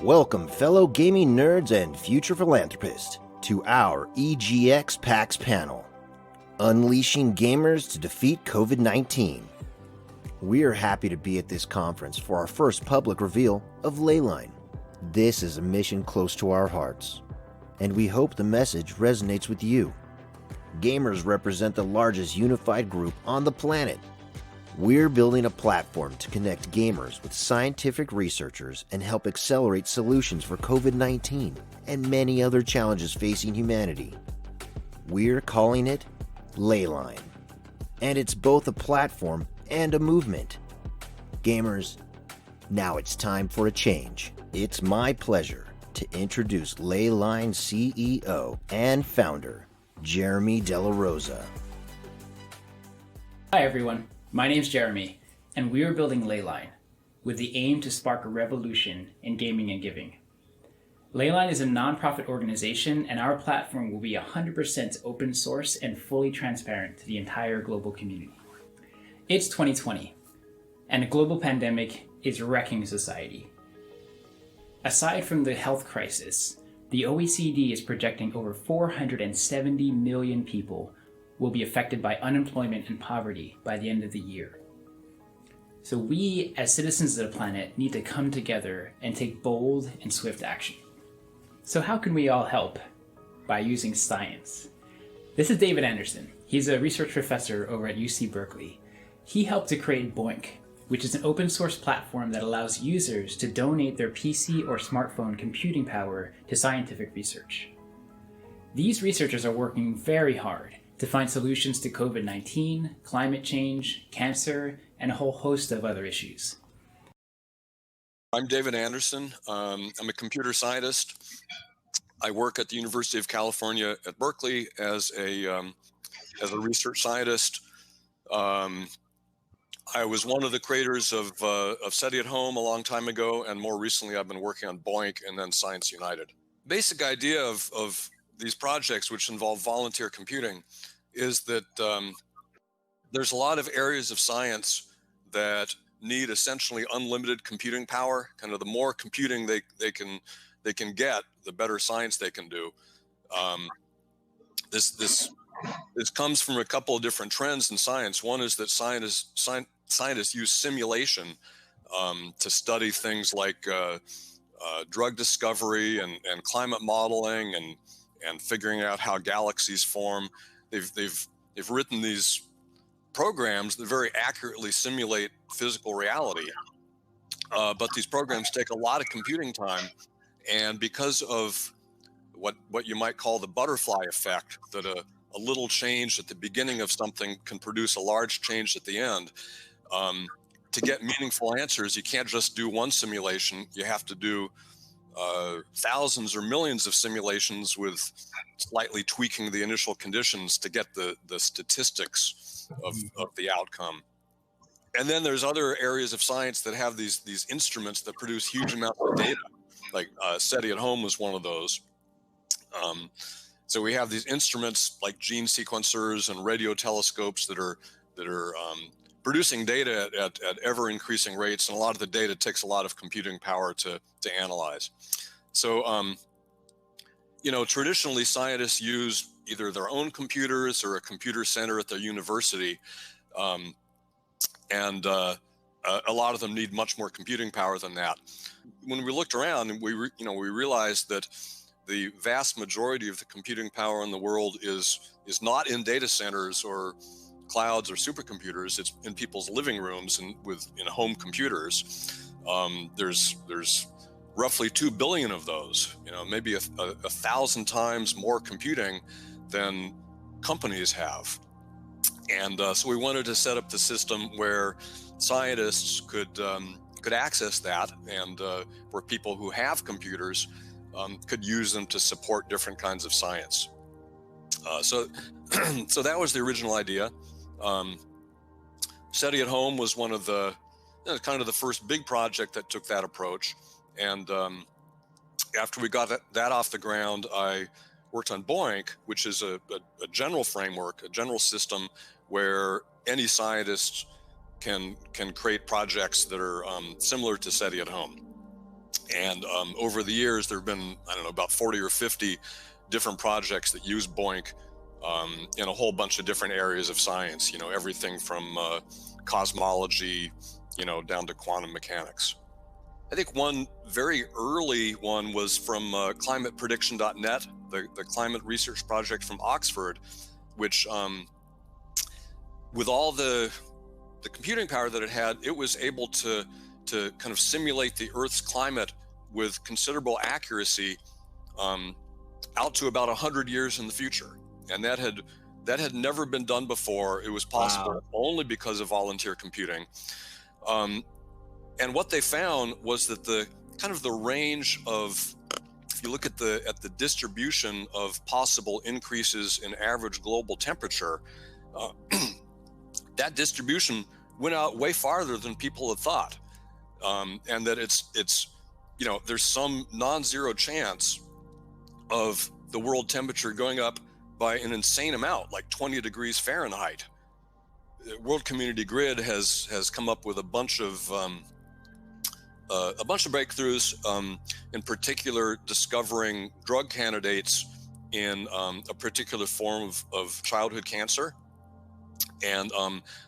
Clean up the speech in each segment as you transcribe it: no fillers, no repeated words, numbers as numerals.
Welcome, fellow gaming nerds and future philanthropists, to our EGX PAX panel, Unleashing Gamers to Defeat COVID-19. We are happy to be at this conference for our first public reveal of Leyline. This is a mission close to our hearts, and we hope the message resonates with you. Gamers represent the largest unified group on the planet. We're building a platform to connect gamers with scientific researchers and help accelerate solutions for COVID-19 and many other challenges facing humanity. We're calling it Leyline, and it's both a platform and a movement. Gamers, now it's time for a change. It's my pleasure to introduce Leyline CEO and founder, Jeremy Della Rosa. Hi everyone, my name's Jeremy, and we are building Leyline with the aim to spark a revolution in gaming and giving. Leyline is a nonprofit organization, and our platform will be 100% open source and fully transparent to the entire global community. It's 2020, and a global pandemic is wrecking society. Aside from the health crisis, the OECD is projecting over 470 million people will be affected by unemployment and poverty by the end of the year. So we, as citizens of the planet, need to come together and take bold and swift action. So how can we all help? By using science. This is David Anderson. He's a research professor over at UC Berkeley. He helped to create BOINC, which is an open source platform that allows users to donate their PC or smartphone computing power to scientific research. These researchers are working very hard to find solutions to COVID-19, climate change, cancer, and a whole host of other issues. I'm David Anderson. I'm a computer scientist. I work at the University of California at Berkeley as a research scientist. I was one of the creators of SETI at Home a long time ago, and more recently I've been working on BOINC and then Science United. Basic idea of these projects, which involve volunteer computing, is that there's a lot of areas of science that need essentially unlimited computing power. Kind of the more computing they can get, the better science they can do. This comes from a couple of different trends in science. One is that scientists use simulation to study things like drug discovery and climate modeling and figuring out how galaxies form. They've written these programs that very accurately simulate physical reality, but these programs take a lot of computing time, and because of what you might call the butterfly effect, that a little change at the beginning of something can produce a large change at the end. To get meaningful answers, you can't just do one simulation. You have to do thousands or millions of simulations with slightly tweaking the initial conditions to get the statistics of the outcome. And then there's other areas of science that have these instruments that produce huge amounts of data, like SETI at Home was one of those. So we have these instruments like gene sequencers and radio telescopes that are producing data at ever increasing rates, and a lot of the data takes a lot of computing power to analyze. So, traditionally scientists use either their own computers or a computer center at their university, and a lot of them need much more computing power than that. When we looked around, we realized that the vast majority of the computing power in the world is not in data centers or clouds or supercomputers. It's in people's living rooms and in home computers. There's roughly 2 billion of those. Maybe a 1,000 times more computing than companies have. And so we wanted to set up the system where scientists could access that, and where people who have computers could use them to support different kinds of science. So that was the original idea. SETI at Home was one of the kind of the first big project that took that approach. And after we got that off the ground, I worked on BOINC, which is a general framework, a general system where any scientist can create projects that are similar to SETI at Home. And over the years, there have been, I don't know, about 40 or 50 different projects that use BOINC in a whole bunch of different areas of science, everything from cosmology, down to quantum mechanics. I think one very early one was from climateprediction.net, the climate research project from Oxford, which with all the computing power that it had, it was able to kind of simulate the Earth's climate with considerable accuracy out to about 100 years in the future. And that had never been done before. It was possible only because of volunteer computing. And what they found was that the range of, if you look at the distribution of possible increases in average global temperature, that distribution went out way farther than people had thought, and that it's there's some non-zero chance of the world temperature going up by an insane amount, like 20 degrees Fahrenheit. World Community Grid has come up with a bunch of breakthroughs, in particular discovering drug candidates in a particular form of childhood cancer. And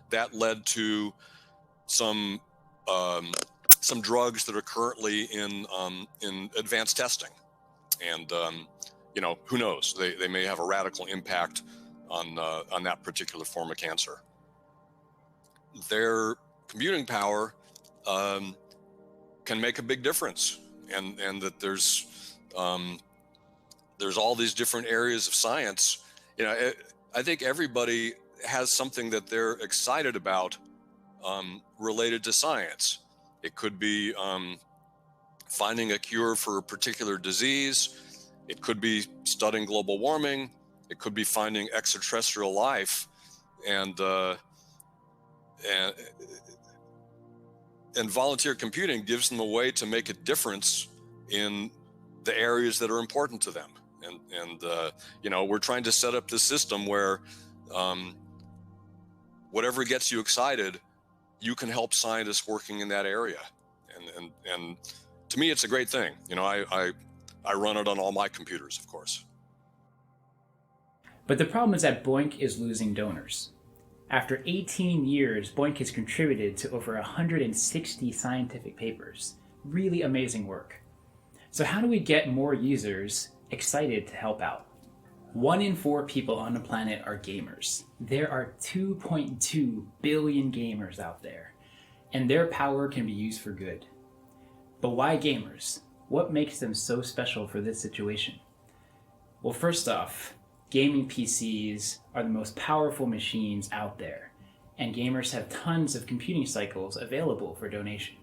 that led to some drugs that are currently in advanced testing. And who knows? They may have a radical impact on that particular form of cancer. Their computing power can make a big difference, and that there's all these different areas of science. I think everybody has something that they're excited about related to science. It could be finding a cure for a particular disease. It could be studying global warming. It could be finding extraterrestrial life, and volunteer computing gives them a way to make a difference in the areas that are important to them. And we're trying to set up this system where whatever gets you excited, you can help scientists working in that area. And to me, it's a great thing. I run it on all my computers, of course. But the problem is that BOINC is losing donors. After 18 years, BOINC has contributed to over 160 scientific papers. Really amazing work. So how do we get more users excited to help out? 1 in 4 people on the planet are gamers. There are 2.2 billion gamers out there, and their power can be used for good. But why gamers? What makes them so special for this situation? Well, first off, gaming PCs are the most powerful machines out there, and gamers have tons of computing cycles available for donation.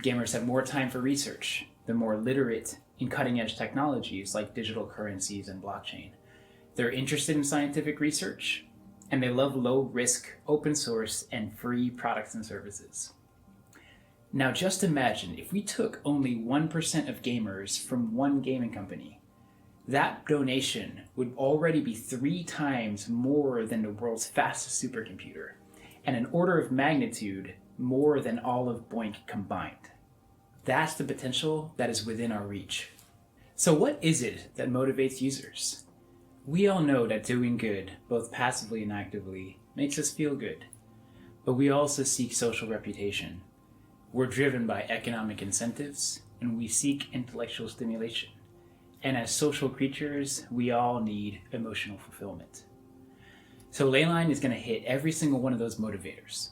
Gamers have more time for research. They're more literate in cutting-edge technologies like digital currencies and blockchain. They're interested in scientific research, and they love low-risk, open-source, and free products and services. Now just imagine if we took only 1% of gamers from one gaming company. That donation would already be 3 times more than the world's fastest supercomputer, and an order of magnitude more than all of BOINC combined. That's the potential that is within our reach. So what is it that motivates users? We all know that doing good, both passively and actively, makes us feel good. But we also seek social reputation. We're driven by economic incentives, and we seek intellectual stimulation. And as social creatures, we all need emotional fulfillment. So Leyline is going to hit every single one of those motivators.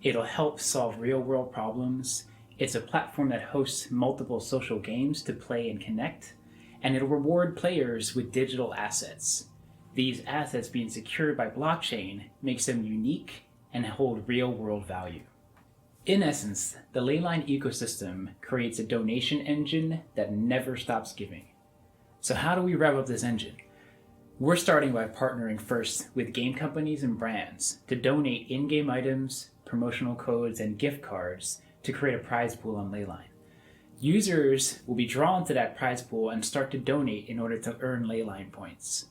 It'll help solve real-world problems. It's a platform that hosts multiple social games to play and connect, and it'll reward players with digital assets. These assets being secured by blockchain makes them unique and hold real-world value. In essence, the Leyline ecosystem creates a donation engine that never stops giving. So how do we rev up this engine? We're starting by partnering first with game companies and brands to donate in-game items, promotional codes, and gift cards to create a prize pool on Leyline. Users will be drawn to that prize pool and start to donate in order to earn Leyline points.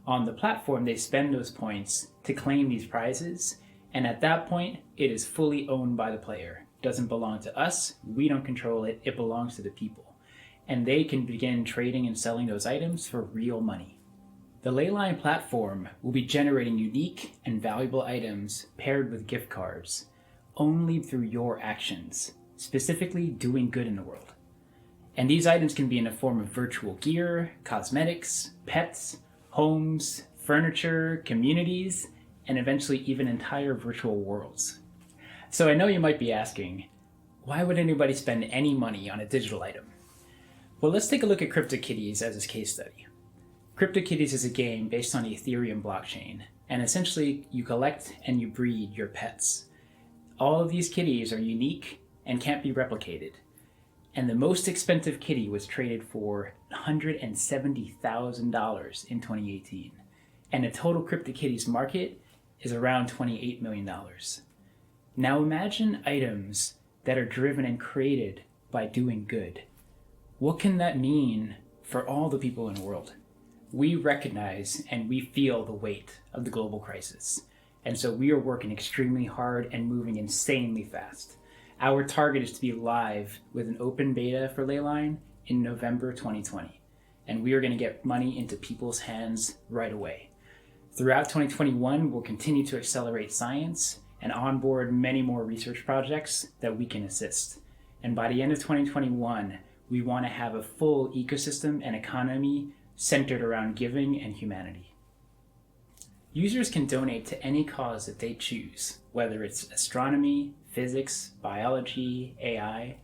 On the platform, they spend those points to claim these prizes, and at that point, it is fully owned by the player. doesn't belong to us. We don't control it. It belongs to the people. And they can begin trading and selling those items for real money. The Leyline platform will be generating unique and valuable items paired with gift cards only through your actions, specifically doing good in the world. And these items can be in the form of virtual gear, cosmetics, pets, homes, furniture, communities, and eventually even entire virtual worlds. So I know you might be asking, why would anybody spend any money on a digital item? Well, let's take a look at CryptoKitties as a case study. CryptoKitties is a game based on the Ethereum blockchain, and essentially you collect and you breed your pets. All of these kitties are unique and can't be replicated. And the most expensive kitty was traded for $170,000 in 2018. And the total CryptoKitties market is around $28 million. Now imagine items that are driven and created by doing good. What can that mean for all the people in the world? We recognize and we feel the weight of the global crisis. And so we are working extremely hard and moving insanely fast. Our target is to be live with an open beta for Leyline in November 2020. And we are going to get money into people's hands right away. Throughout 2021, we'll continue to accelerate science and onboard many more research projects that we can assist. And by the end of 2021, we want to have a full ecosystem and economy centered around giving and humanity. Users can donate to any cause that they choose, whether it's astronomy, physics, biology, AI.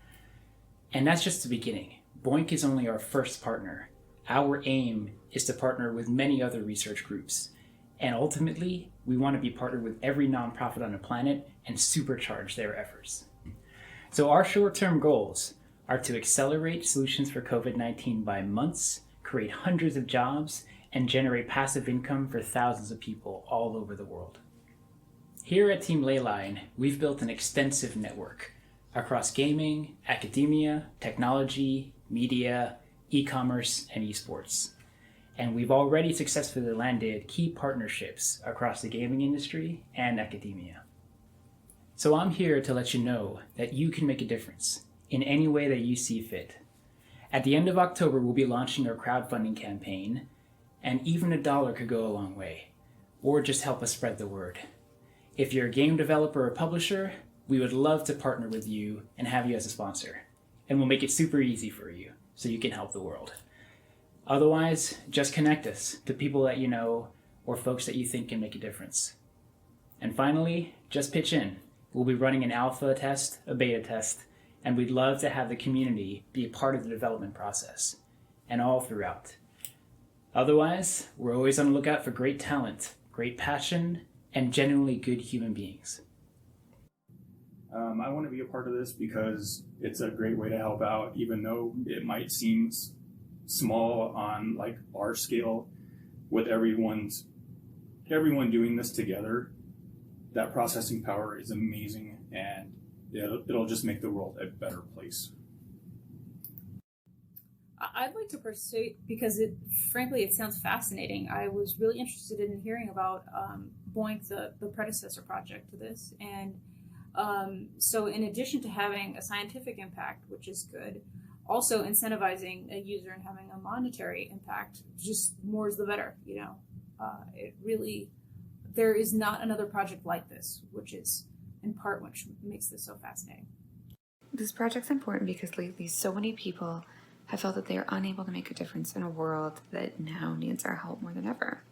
And that's just the beginning. BOINC is only our first partner. Our aim is to partner with many other research groups. And ultimately, we want to be partnered with every nonprofit on the planet and supercharge their efforts. So our short-term goals are to accelerate solutions for COVID-19 by months, create hundreds of jobs, and generate passive income for thousands of people all over the world. Here at Team Leyline, we've built an extensive network across gaming, academia, technology, media, e-commerce, and esports. And we've already successfully landed key partnerships across the gaming industry and academia. So I'm here to let you know that you can make a difference in any way that you see fit. At the end of October, we'll be launching our crowdfunding campaign, and even $1 could go a long way, or just help us spread the word. If you're a game developer or publisher, we would love to partner with you and have you as a sponsor. And we'll make it super easy for you so you can help the world. Otherwise, just connect us to people that you know or folks that you think can make a difference. And finally, just pitch in. We'll be running an alpha test, a beta test, and we'd love to have the community be a part of the development process and all throughout. Otherwise, we're always on the lookout for great talent, great passion, and genuinely good human beings. I want to be a part of this because it's a great way to help out, even though it might seem small on like our scale. With everyone doing this together, that processing power is amazing, and it'll just make the world a better place. I'd like to pursue because frankly, it sounds fascinating. I was really interested in hearing about BOINC, the predecessor project to this, and so in addition to having a scientific impact, which is good, also incentivizing a user and having a monetary impact, just more is the better. It really, there is not another project like this, which is in part which makes this so fascinating. This project's important because lately so many people have felt that they are unable to make a difference in a world that now needs our help more than ever.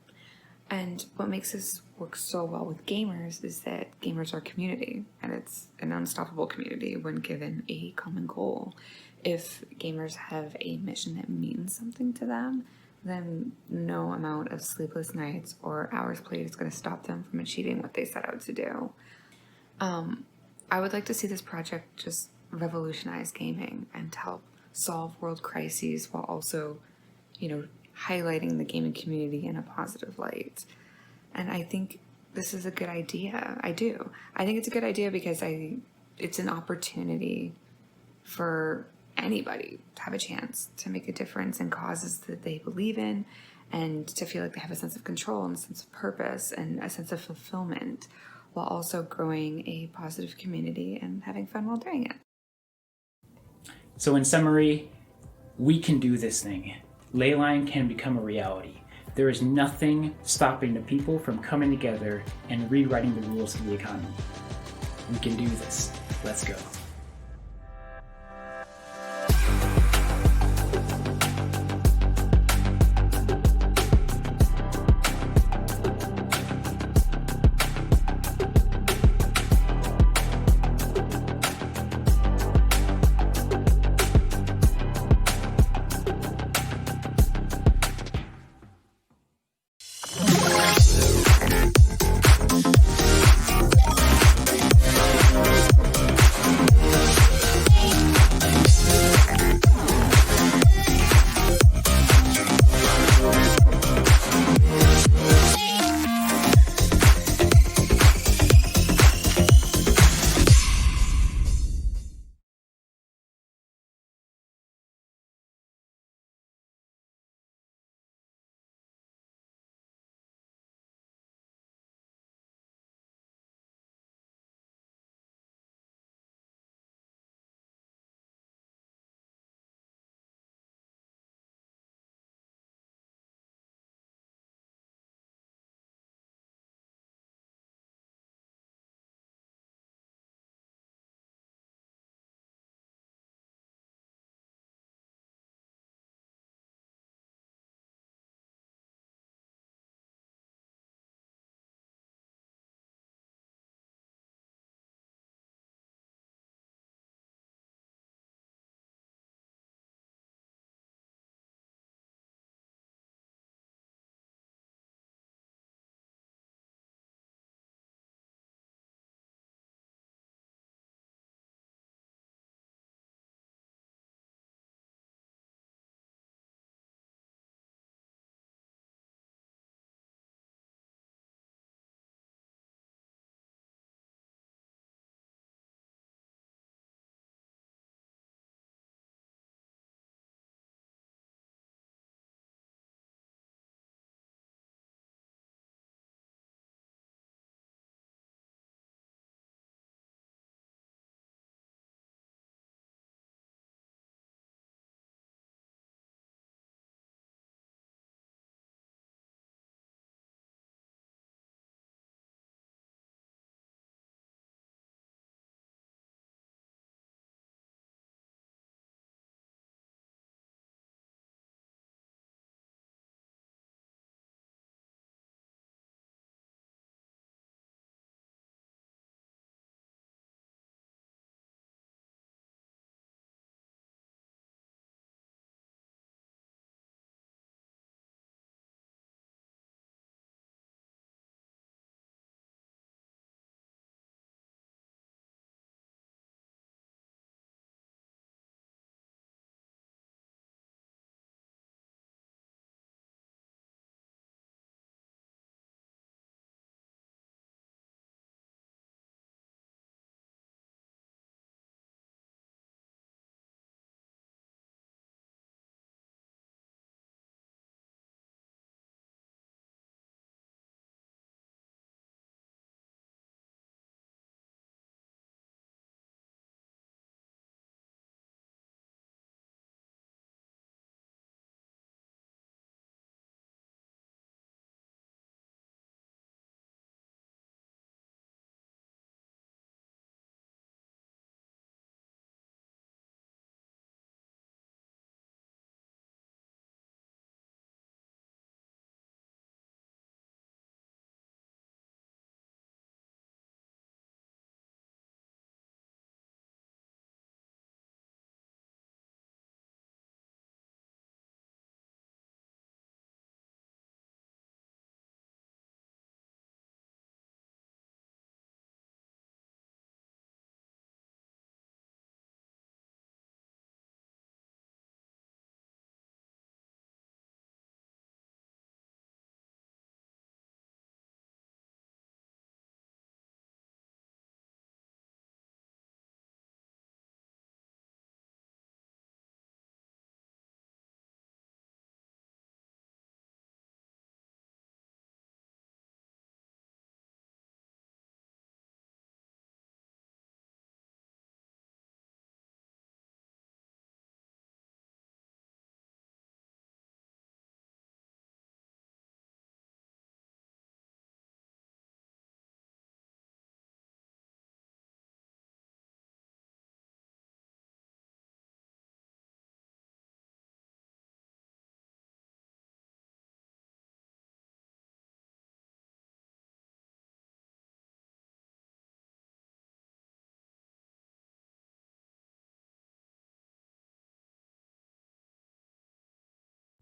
And what makes this work so well with gamers is that gamers are a community, and it's an unstoppable community when given a common goal. If gamers have a mission that means something to them, then no amount of sleepless nights or hours played is going to stop them from achieving what they set out to do. I would like to see this project just revolutionize gaming and help solve world crises while also, highlighting the gaming community in a positive light. And I think this is a good idea. I do. I think it's a good idea because it's an opportunity for anybody to have a chance to make a difference in causes that they believe in, and to feel like they have a sense of control and a sense of purpose and a sense of fulfillment, while also growing a positive community and having fun while doing it. So in summary, we can do this thing. Leyline can become a reality. There is nothing stopping the people from coming together and rewriting the rules of the economy. We can do this. Let's go.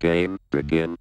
Game begin.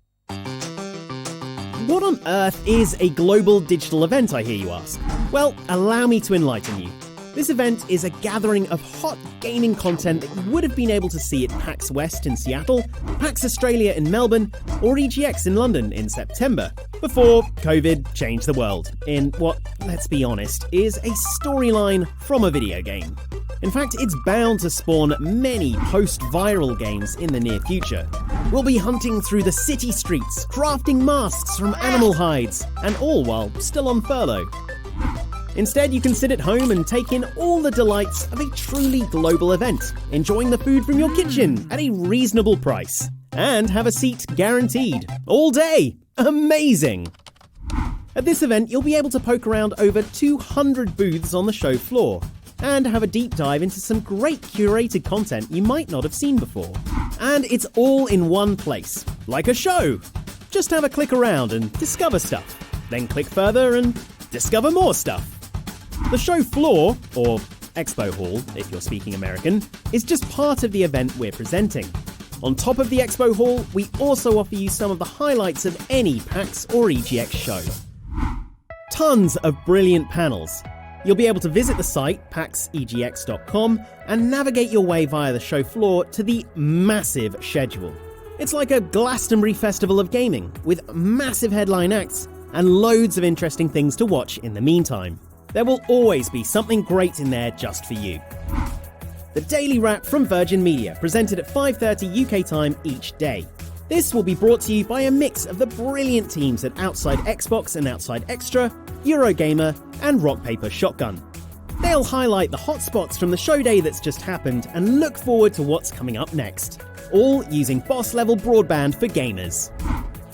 What on earth is a global digital event, I hear you ask? Well, allow me to enlighten you. This event is a gathering of hot gaming content that you would have been able to see at PAX West in Seattle, PAX Australia in Melbourne, or EGX in London in September, before COVID changed the world in what, let's be honest, is a storyline from a video game. In fact, it's bound to spawn many post-viral games in the near future. We'll be hunting through the city streets, crafting masks from animal hides, and all while still on furlough. Instead, you can sit at home and take in all the delights of a truly global event, enjoying the food from your kitchen at a reasonable price, and have a seat guaranteed, all day. Amazing! At this event, you'll be able to poke around over 200 booths on the show floor, and have a deep dive into some great curated content you might not have seen before. And it's all in one place, like a show. Just have a click around and discover stuff, then click further and discover more stuff. The show floor, or Expo Hall if you're speaking American, is just part of the event we're presenting. On top of the Expo Hall, we also offer you some of the highlights of any PAX or EGX show. Tons of brilliant panels. You'll be able to visit the site, paxegx.com, and navigate your way via the show floor to the massive schedule. It's like a Glastonbury festival of gaming, with massive headline acts and loads of interesting things to watch in the meantime. There will always be something great in there just for you. The Daily Wrap from Virgin Media, presented at 5:30 UK time each day. This will be brought to you by a mix of the brilliant teams at Outside Xbox and Outside Extra, Eurogamer, and Rock Paper Shotgun. They'll highlight the hotspots from the show day that's just happened and look forward to what's coming up next, all using boss-level broadband for gamers.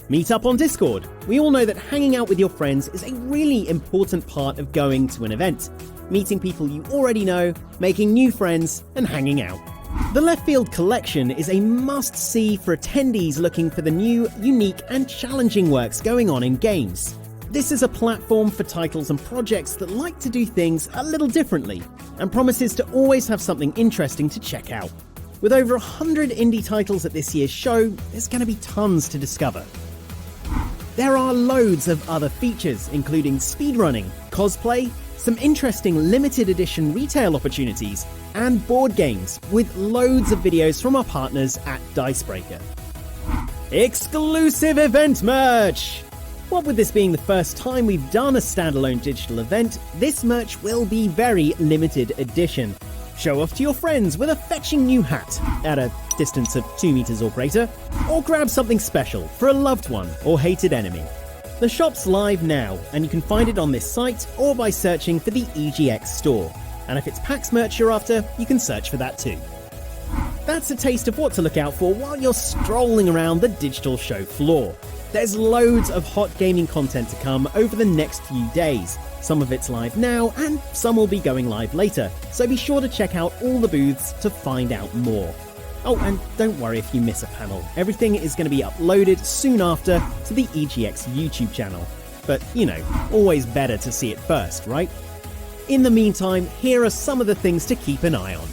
Meet up on Discord. We all know that hanging out with your friends is a really important part of going to an event. Meeting people you already know, making new friends, and hanging out. The Left Field Collection is a must-see for attendees looking for the new, unique, and challenging works going on in games. This is a platform for titles and projects that like to do things a little differently, and promises to always have something interesting to check out. With over 100 indie titles at this year's show, there's going to be tons to discover. There are loads of other features, including speedrunning, cosplay, some interesting limited edition retail opportunities, and board games, with loads of videos from our partners at Dicebreaker. Exclusive event merch! What with this being the first time we've done a standalone digital event, this merch will be very limited edition. Show off to your friends with a fetching new hat at a distance of 2 meters or greater, or grab something special for a loved one or hated enemy. The shop's live now, and you can find it on this site or by searching for the EGX store. And if it's PAX merch you're after, you can search for that too. That's a taste of what to look out for while you're strolling around the digital show floor. There's loads of hot gaming content to come over the next few days. Some of it's live now, and some will be going live later, so be sure to check out all the booths to find out more. Oh, and don't worry if you miss a panel. Everything is going to be uploaded soon after to the EGX YouTube channel. But, you know, always better to see it first, right? In the meantime, here are some of the things to keep an eye on.